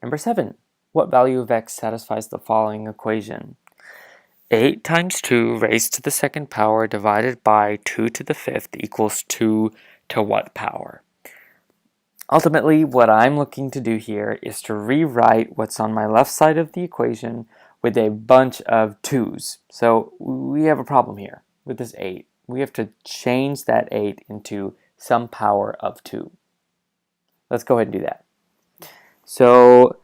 Number 7. What value of x satisfies the following equation? 8 times 2 raised to the second power divided by 2 to the fifth equals 2 to what power? Ultimately, what I'm looking to do here is to rewrite what's on my left side of the equation with a bunch of 2's. So we have a problem here with this 8. We have to change that 8 into some power of 2. Let's go ahead and do that. So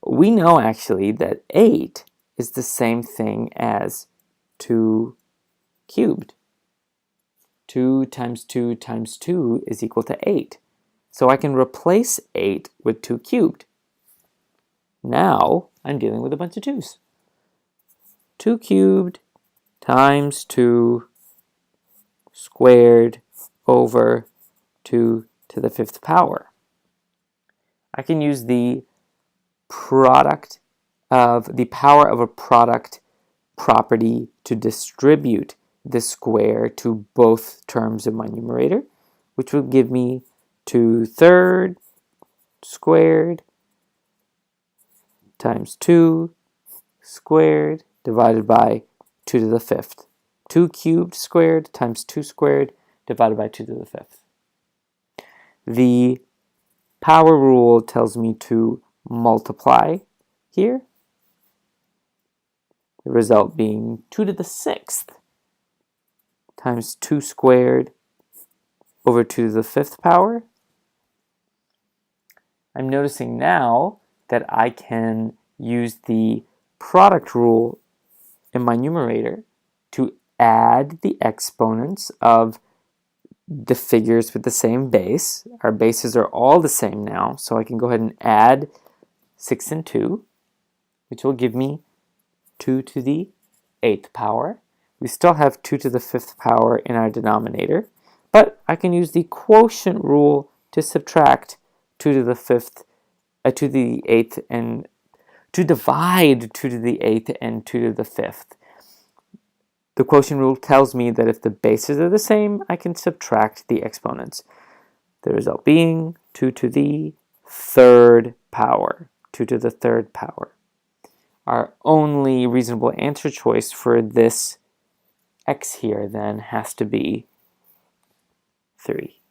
we know actually that 8 is the same thing as 2 cubed. 2 times 2 times 2 is equal to 8. So I can replace 8 with 2 cubed. Now I'm dealing with a bunch of 2's. 2 cubed times 2 squared over 2 to the fifth power. I can use the product of the power of a product property to distribute the square to both terms of my numerator, which will give me 2/3 squared times 2 squared divided by 2 to the fifth. 2 cubed squared times 2 squared divided by 2 to the fifth. The power rule tells me to multiply here, the result being 2 to the sixth times 2 squared over 2 to the fifth power. I'm noticing now that I can use the product rule in my numerator to add the exponents of the figures with the same base. Our bases are all the same now, so I can go ahead and add 6 and 2, which will give me 2 to the 8th power. We still have 2 to the 5th power in our denominator, but I can use the quotient rule to subtract 2 to the 5th, 2 to the 8th, and to divide 2 to the 8th and 2 to the 5th. The quotient rule tells me that if the bases are the same, I can subtract the exponents. The result being 2 to the 3rd power. 2 to the 3rd power. Our only reasonable answer choice for this x here then has to be 3.